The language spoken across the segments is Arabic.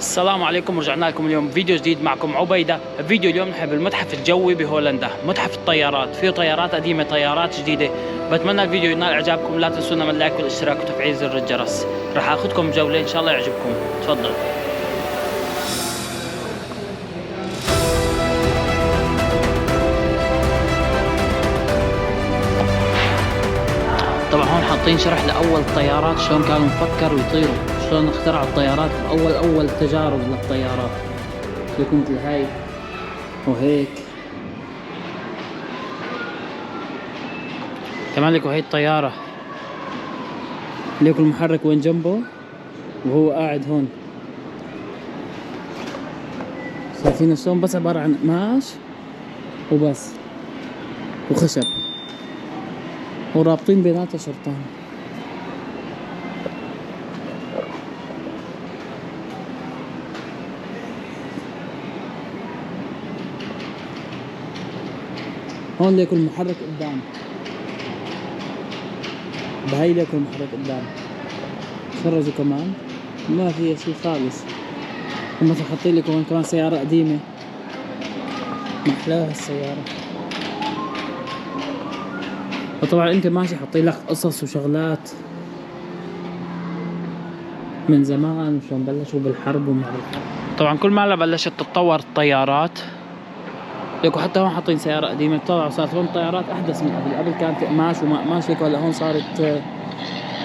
السلام عليكم، ورجعنا لكم اليوم فيديو جديد. معكم عبيدة. فيديو اليوم نحن بالمتحف الجوي بهولندا، متحف الطيارات، فيه طيارات قديمة، طيارات جديدة. بتمنى الفيديو ينال اعجابكم، لا تنسونا من اللايك والاشتراك وتفعيل زر الجرس. راح اخذكم جولة ان شاء الله يعجبكم. تفضل. طبعا هون حاطين شرح لاول طيارات، شلون كانوا مفكروا يطيروا، شلون اخترعوا الطيارات، اول تجارب للطيارات. لكم مثل هاي وهيك، كمان لكم هاي الطيارة، لكم المحرك وين جنبه وهو قاعد هون. شايفين شلون؟ بس عبارة عن قماش وبس وخشب، ورابطين بيناتها شرطان. هون ليكم المحرك قدام، بهاي ليكم المحرك قدام. تفرجوا كمان ما فيها شي خالص. ومثلا حاطين لكم هون كمان سيارة قديمة، محلاها السيارة. وطبعا انت ماشي حاطين لك قصص وشغلات من زمان، شلون بلشوا بالحرب وما بالحرب. طبعا كل ما بلشت تتطور الطيارات، ليكو حتى هون حاطين سيارة قديمة طلعوا، صارت هون طيارات أحدث من قبل كانت قماش وما قماش. ليكو هلا هون صارت.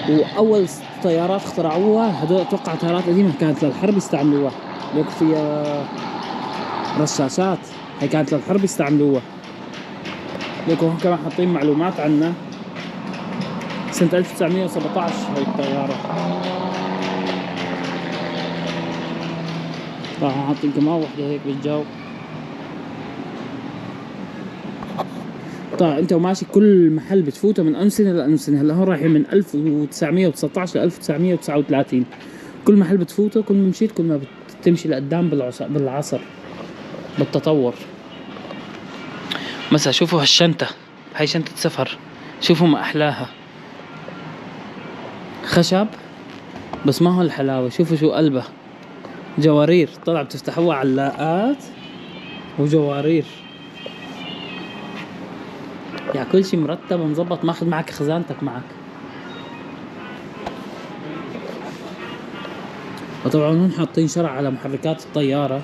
وأول طيارات اخترعوها هدول أتوقع طيارات قديمة كانت للحرب يستعملوها. ليكو فيها رشاشات، هي كانت للحرب يستعملوها. ليكو هون كمان حاطين معلومات عنها. سنة 1917 هاي الطيارة. راحوا حاطين كمان وحدة هيك بالجو. طيب انت وماشي كل محل بتفوته من أنو سنة لأنو سنة. هلا هون رايحين من 1919 ل 1939. كل محل بتفوته، كل ما مشيت كل ما بتمشي لقدام بالعصر بالتطور. مثلا شوفوا هالشنطة، هاي شنطة سفر، شوفوا ما أحلاها. خشب بس ما هو الحلاوة. شوفوا شو قلبها، جوارير. طلع بتفتحوها علاقات وجوارير. يعني كل شي مرتب ومظبط، ماخذ معك خزانتك معك. وطبعا هون حاطين شرع على محركات الطيارة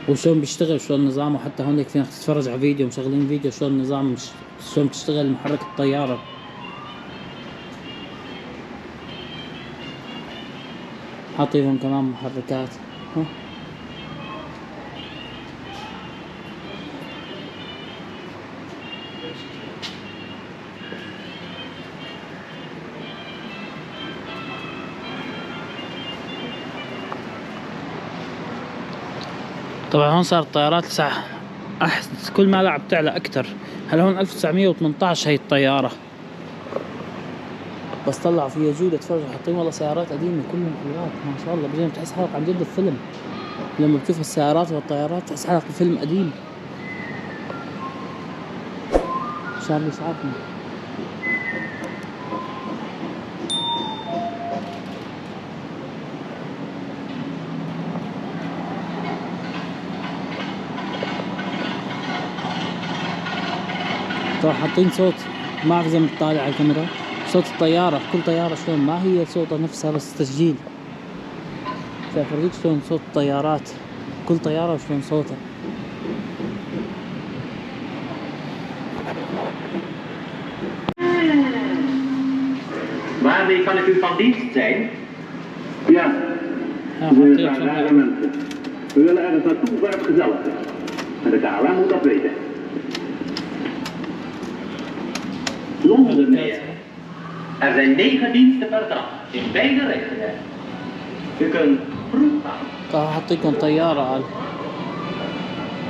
وشلون بيشتغل، شلون نظامه. حتى هون فينك تتفرج على فيديو، مشغلين فيديو شلون نظام، شلون بتشتغل محرك الطيارة. حاطين هون كمان محركات. طبعا هون صار الطيارات لسه أحس كل ما لعب تعلى أكتر. هلا هون 1918 هي الطيارة، بس طلعوا فيها جودة. تفرجوا حاطين والله سيارات قديمة كلهم حلوات ما شاء الله. بجد بتحس حالك عن جد الفيلم لما بتشوف السيارات والطيارات، تحس حالك بفيلم قديم. شارلي شابلن. طبعا حاطين صوت، ما اعرف اذا بتطالع على الكاميرا، صوت الطيارة. كل طيارة شلون، ما هي صوتها نفسها بس تسجيل. سأفرجيك شلون صوت الطيارات، كل طيارة وشلون صوتها. Waarmee kan ik u van dienst zijn? Ja, we zijn rare mensen. We willen ergens naartoe waar het gezellig is. En de KLM moet dat weten. Londen, meneer. Er zijn 9 diensten per dag in beide richtingen. U kunt vroeg gaan. راح احطيكم طيارة على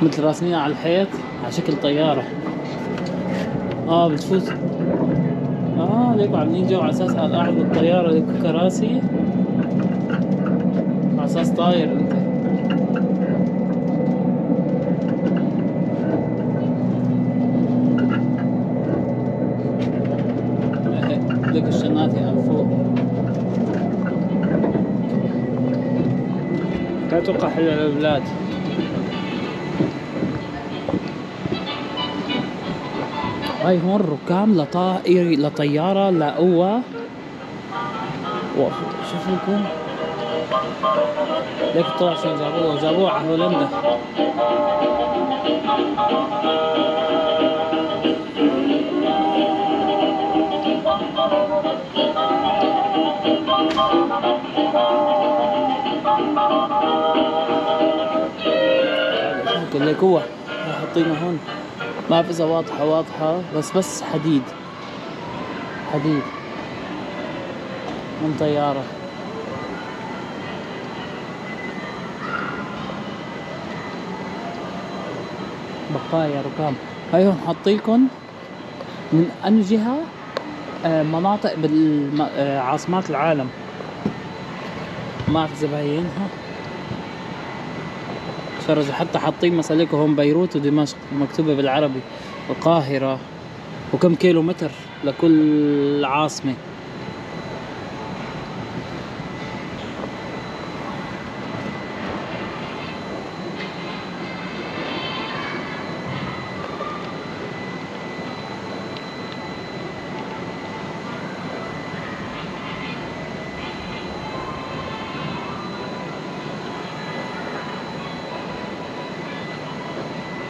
مثل راسمينها على الحيط على شكل طيارة. بتفوت. ليكو عاملين جو على اساس قاعد بالطيارة. ليكو كراسي على اساس طاير انت. ليكو الشناتي على فوق. اتوقع حلو للاولاد. هاي هون ركام لطيارة لقوة. شوفوا لكم ليك طلع شو جابوه على هولندا. قال لك هو حاطينه هون، ما بعرف اذا واضحة بس حديد من طيارة. بقايا ركام. هاي هون حاطيلكم من أي جهة مناطق بالعاصمات العالم، ما بعرف إذا باينها. تفرجوا حتى حاطين مثلا لكم هون بيروت ودمشق مكتوبة بالعربي، القاهرة، وكم كيلو متر لكل عاصمة.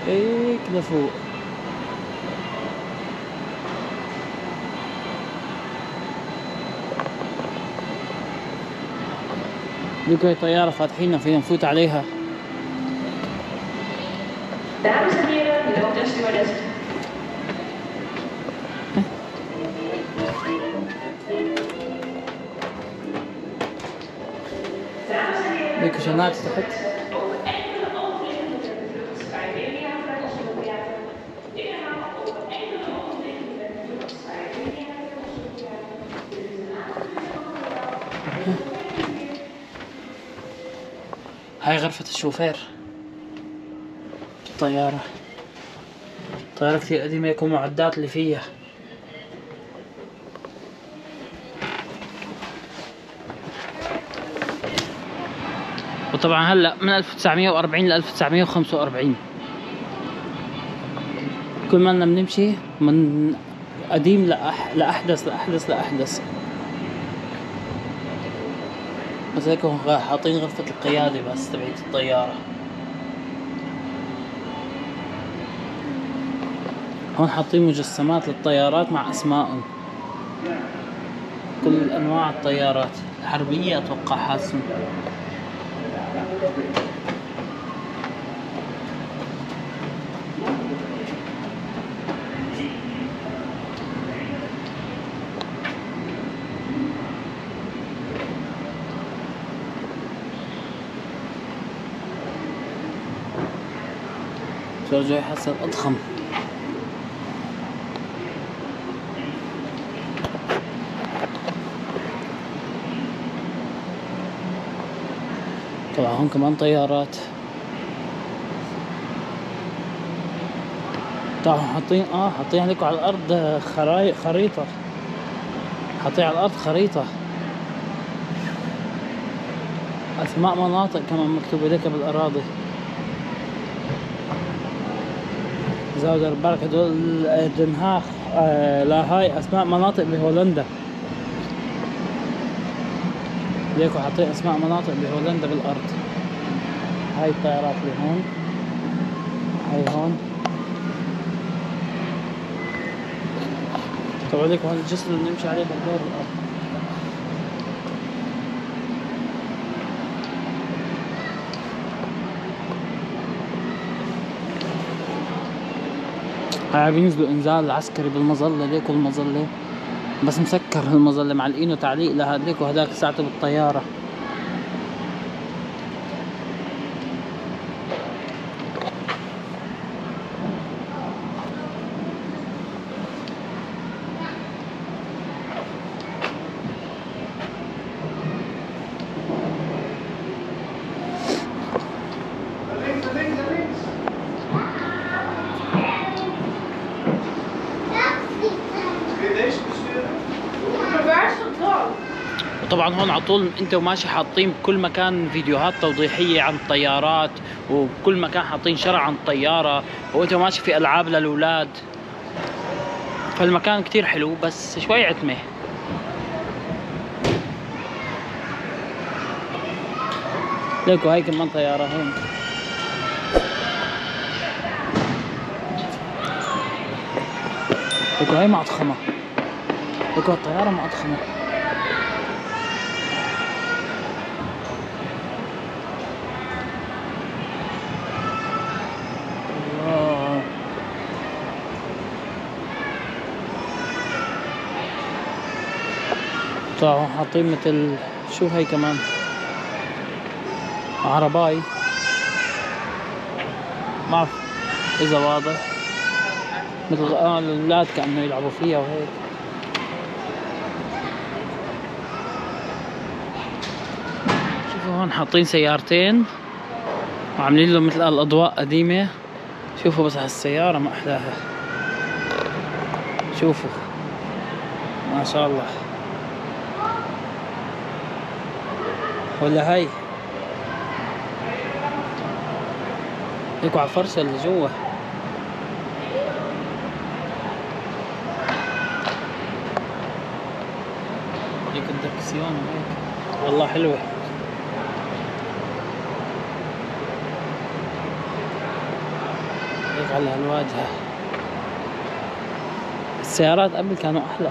هيك لفوق. ليكو هي طيارة فاتحينها فينا نفوت عليها. Dames en heren, bedankt de stewardess. ليكو شنات تحت. هاي غرفة الشوفير الطيارة. طيارة كثير قديمة، يكون معدات اللي فيها. وطبعا هلا من 1940 ل 1945 كل ما بنمشي من قديم لأحدث. بس هيك حاطين غرفة القيادة بس تبعت الطيارة. هون حاطين مجسمات للطيارات مع اسمائهم، كل انواع الطيارات الحربية اتوقع حاسم. شرجة حسن اضخم. طبعا هون كمان طيارات. طبعا حاطين لكم على الارض خريطة. حاطين على الارض خريطة اسماء مناطق كمان مكتوبة لك بالاراضي. زودر بالك هدول دنهاخ. لا هاي اسماء مناطق بهولندا. ليكو حاطين اسماء مناطق بهولندا بالارض. هاي الطيارات اللي هون، هاي هون. طبعا ليكو هون الجسر اللي بنمشي عليه بدور الارض. هاي بينزلوا انزال عسكري بالمظلة. ليكو المظلة بس مسكر، المظلة معلقينه تعليق لهاد. ليكو هداك ساعته بالطيارة. طبعا هون على طول انت وماشي حاطين بكل مكان فيديوهات توضيحيه عن الطيارات، وبكل مكان حاطين شرح عن الطياره، وانت ماشي في العاب للاولاد. فالمكان كتير حلو بس شوي عتمه. ليكو هاي كمان طياره هون. ليكو هاي معضخمه. ليكو الطياره معضخمه. طبعا حاطين مثل شو هي كمان عرباي، ما بعرف اذا واضح، مثل الاولاد كانوا يلعبوا فيها وهيك. شوفوا هون حاطين سيارتين وعاملين له مثل الاضواء قديمه. شوفوا بس على السياره ما احلاها. شوفوا ما شاء الله. ولا هاي ليكوا على الفرشة اللي جوا. ليكوا الدركسيون وهيك والله حلوة. هيك على هالواجهة. السيارات قبل كانوا أحلى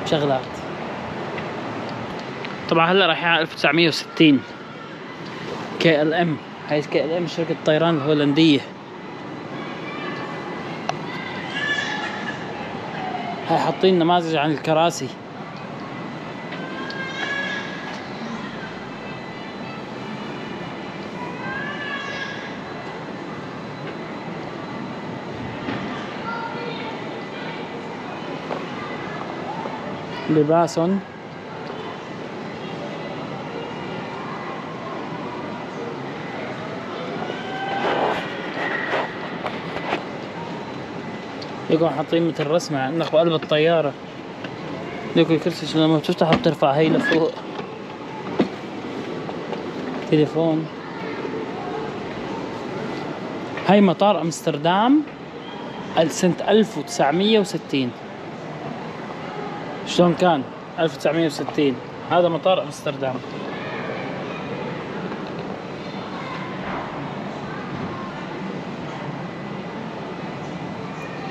بشغلات. طبعا هلا رايحين على 1960 KLM. هاي KLM شركة الطيران الهولندية. هاي حاطين نماذج عن الكراسي. لباسهم ليكوا حاطين مثل رسمة عندك بقلب الطيارة. ليكوا الكرسي لما بتفتح بترفع هي لفوق. تليفون. هاي مطار امستردام سنة 1960. شلون كان 1960؟ هذا مطار امستردام.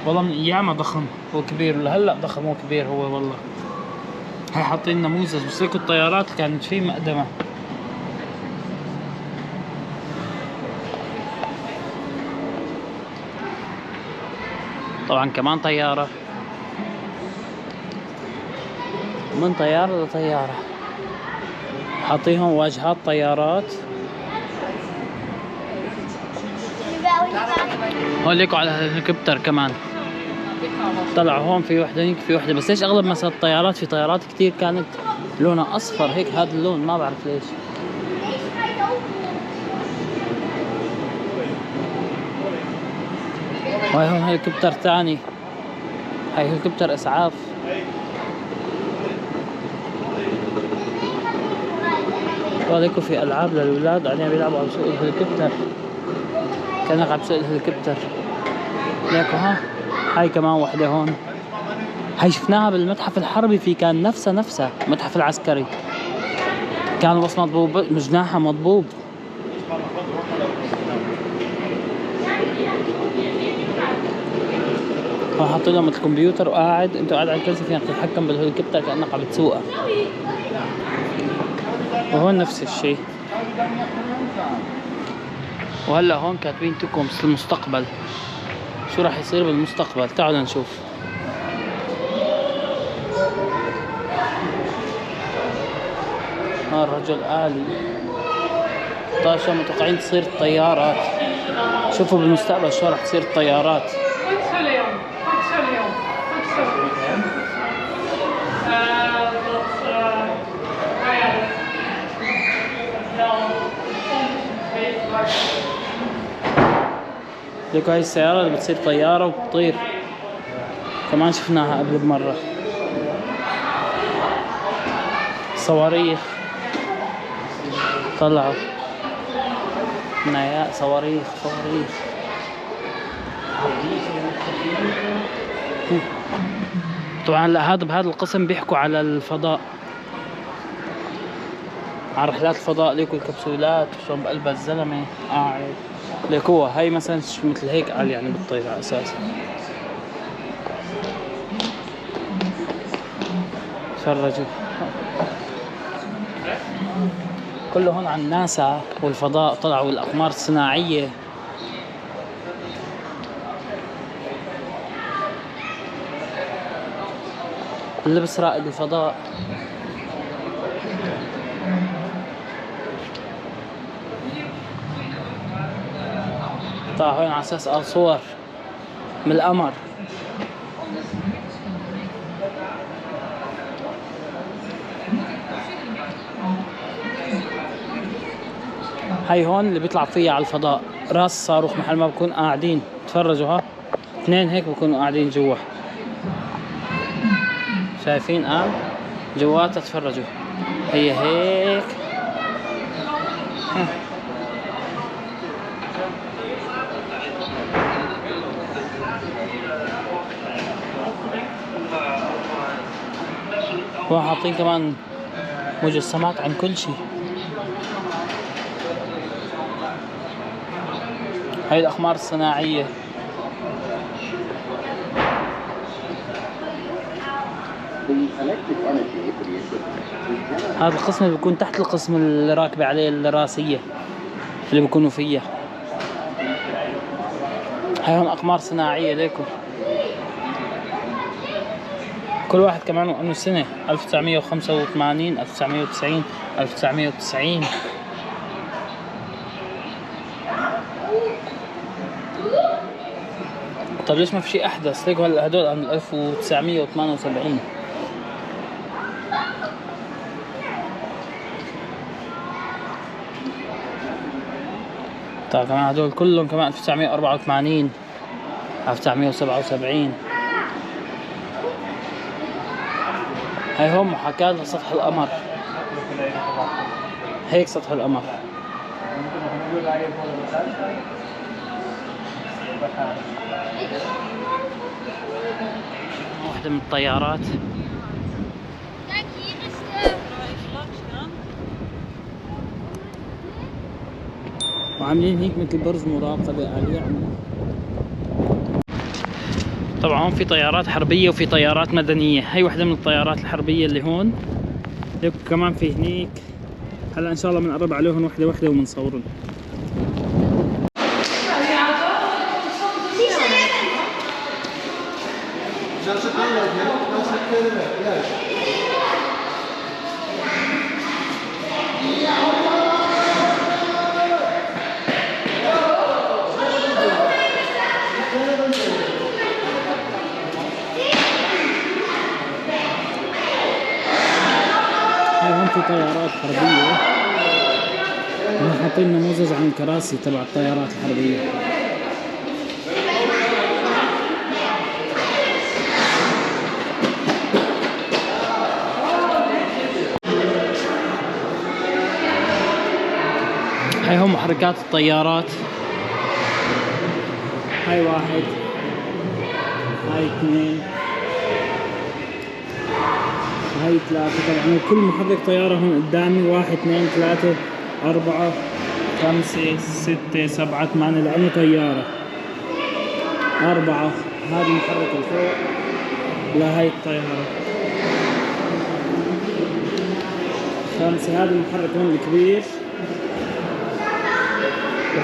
والله من ايامه ضخم وكبير، لهلا ضخم وكبير هو والله. هاي حاطين نموذج بس ليكوا الطيارات كانت فيه مقدمة. طبعا كمان طيارة، من طيارة لطيارة حاطيهم واجهات طيارات. هون ليكوا على الهليكوبتر كمان. طلعوا هون في وحدة هيك في وحدة، بس ليش اغلب مثلا الطيارات في طيارات كتير كانت لونها اصفر هيك، هذا اللون ما بعرف ليش. وهي هون هليكوبتر ثاني. هاي هليكوبتر اسعاف. وهذيكوا في العاب للاولاد قاعدين بيلعبوا على سوق الهليكوبتر، كانك عم تسوق الهليكوبتر. ليكوا ها هاي كمان وحده هون. هاي شفناها بالمتحف الحربي، في كان نفسها المتحف العسكري، كان بس مضبوب جناحها مضبوب. حاطين لهم الكمبيوتر وقاعد انت قاعد على الكرسي فينك تتحكم بالهليكوبتر كأنك عم بتسوقها. وهون نفس الشيء. وهلا هون كاتبين تكومس المستقبل، شو راح يصير بالمستقبل. تعالوا نشوف. ها الرجل آلي. طيب شو متوقعين تصير الطيارات؟ شوفوا بالمستقبل شو راح تصير الطيارات. ليكوا هاي السيارة اللي بتصير طيارة وبتطير، كمان شفناها قبل بمرة. صواريخ طلعوا نياء، صواريخ. طبعا هلا هذا بهذا القسم بيحكوا على الفضاء، على رحلات الفضاء. ليكوا الكبسولات شلون بقلبها الزلمه قاعد. ليكوا هاي مثلا مثل هيك قال يعني بالطيرة اساسا. تفرجوا كله هون عن ناسا والفضاء، طلعوا الأقمار الصناعية. اللبس رائد الفضاء. طلعوا هون على أساس صور من القمر. هاي هون اللي بيطلع فيها على الفضاء راس صاروخ، محل ما بكون قاعدين. تفرجوا ها، اثنين هيك بكونوا قاعدين جوا، شايفين؟ جواتها. تفرجوا هي هيك. هو حاطين كمان مجسمات عن كل شيء. هاي الأقمار الصناعية. هذا القسم اللي بيكون تحت القسم اللي راكبة عليه الراسية اللي بيكونوا فيها. هاي هون أقمار صناعية. ليكم كل واحد كمان وأنه سنة 1985 1990 1990. طب ليش ما في شيء أحدث؟ ليكوا هلا هدول عن 1978. طبعا كمان هدول كلهم كمان 1984 1977. هاي هم محاكاة لسطح القمر. هيك سطح القمر. واحدة من الطيارات. وعاملين هيك مثل برج مراقبة عليه. طبعا في طيارات حربية وفي طيارات مدنية. هاي واحدة من الطيارات الحربية اللي هون. ليك كمان في هنيك. هلا ان شاء الله بنقرب عليهم وحدة وحدة وبنصورهم. في طيارات حربية. هون حاطين نموذج عن الكراسي تبع الطيارات الحربية. هاي هم محركات الطيارات. هاي واحد، هاي اثنين، هاي ثلاثة. طبعا كل محرك طيارة هون قدامي 1 2 3 4 5 6 7 8 لأنه طيارة 4. هذا المحرك الفوق لهاي الطيارة 5. هذا المحرك هون الكبير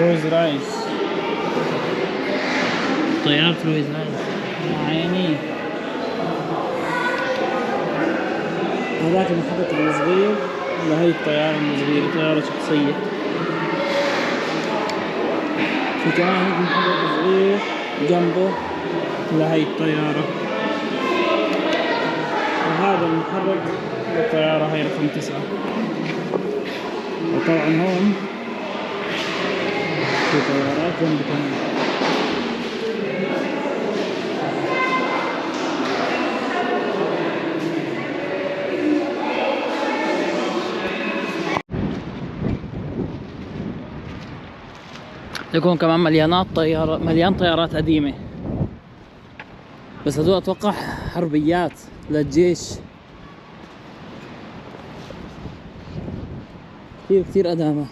روز رايس، طيارة روز رايس. عيني هذاك المحرك الصغير لهي الطيارة الصغيرة، طيارة شخصية. في كمان هيك محرك صغير جنبه لهي الطيارة. وهذا المحرك للطيارة هي رقم 9. وطبعا هون في طيارات جنب كمان. يكون كمان مليانات طيارات، مليان طيارات قديمة، بس هدول اتوقع حربيات للجيش. كثير قدامى.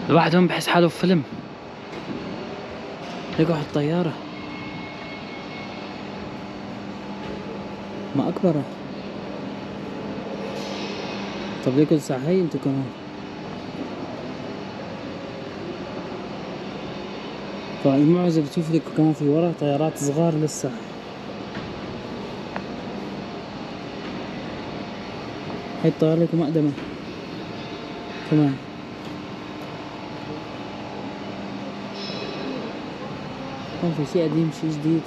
الواحد هون بحس حاله بفيلم. ليكوا على الطيارة ما أكبره. طب ليه كل ساعة هي انتو كمان؟ طبعا المعزة بتشوف لك كمان في ورا طيارات صغار لسه. هاي الطيارة لكم مقدمة كمان. هون في شي قديم شي جديد.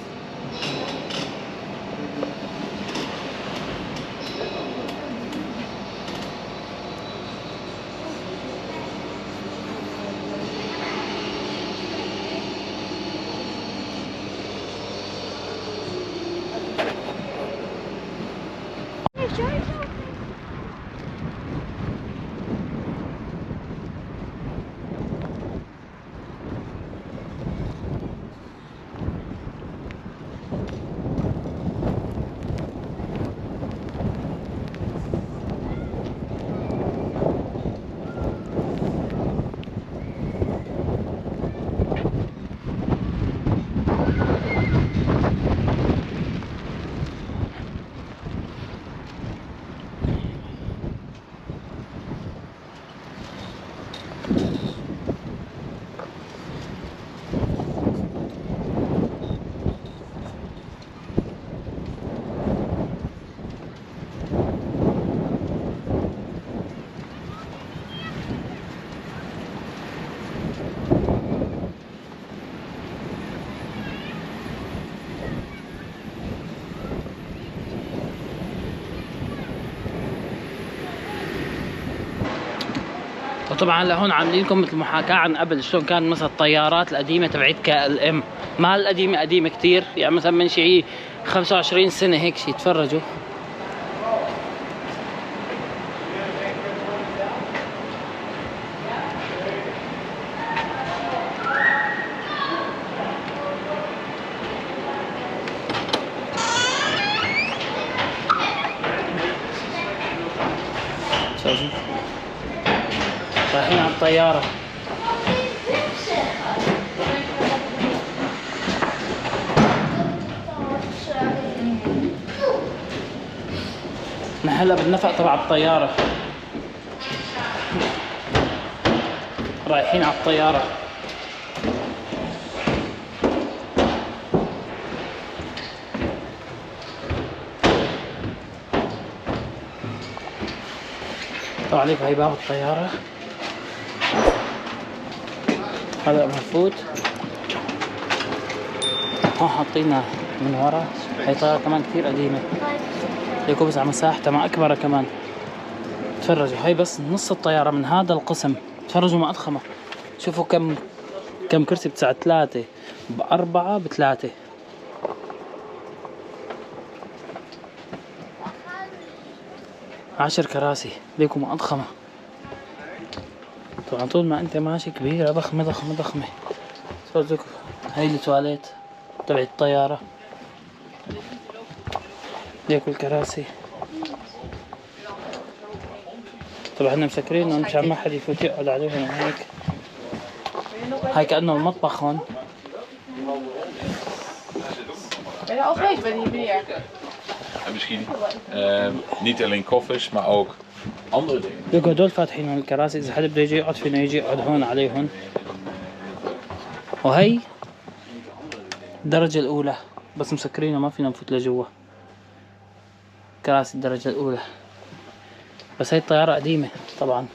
وطبعا لهون عاملين لكم مثل محاكاة عن قبل شلون كان مثلا الطيارات القديمة تبعت KLM. ما القديمة قديمة كتير، يعني مثلا من شي 25 سنة هيك شي. تفرجوا رايحين على الطيارة. نحن هلا بالنفق تبع الطيارة، رايحين على الطيارة. طبعا عليكم هي باب الطيارة. هلا بنفوت. هون حاطينها من ورا. هي طيارة كمان كثير قديمة. ليكو بس على مساحتها ما أكبرها كمان. تفرجوا هي بس نص الطيارة من هذا القسم. تفرجوا ما أضخمة. شوفوا كم كرسي بتسع 3 ب4 ب3. عشر كراسي. ليكو ما أضخمة. طبعا طول ما انت ماشي كبيرة ضخمة ضخمة ضخمة. تفرجوك هاي التواليت تبع الطيارة. ليكو الكراسي. طبعا احنا مسكرين انه مشان ما حد يفوت يقعد عليهم هيك. هاي كأنه المطبخ هون. Misschien niet alleen koffers, maar ook andere dingen. ليكو هدول فاتحين هون الكراسي، إذا حدا بده يجي يقعد فينا يجي يقعد هون عليهم. وهي الدرجة الأولى بس مسكرينه ما فينا نفوت لجوا. كراسي الدرجة الأولى. بس هي الطيارة قديمة طبعا.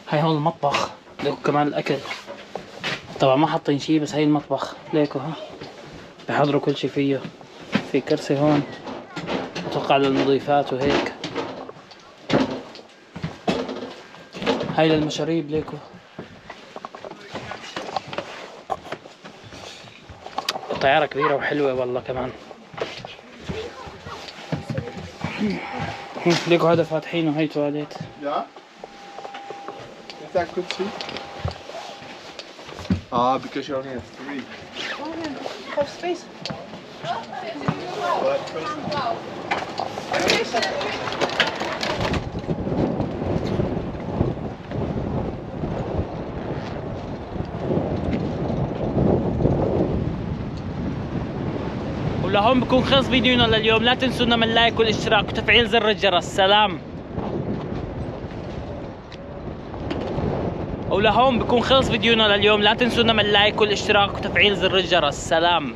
هاي هون المطبخ. ليكو كمان الأكل. طبعا ما حاطين شي بس هاي المطبخ. ليكو ها بحضروا كل شي فيه. في كرسي هون اتوقع للمضيفات وهيك. هاي للمشاريب. ليكو طيارة كبيرة وحلوة والله كمان. ليكوا هذا فاتحين وهي تواليت. Ja? Is that good too? Ah, because you only have 3. Have space. ولهون بكون خلص فيديونا لليوم. لا تنسونا من اللايك والاشتراك وتفعيل زر الجرس. سلام. ولهون بكون خلص فيديونا لليوم. لا تنسونا من اللايك والاشتراك وتفعيل زر الجرس. سلام.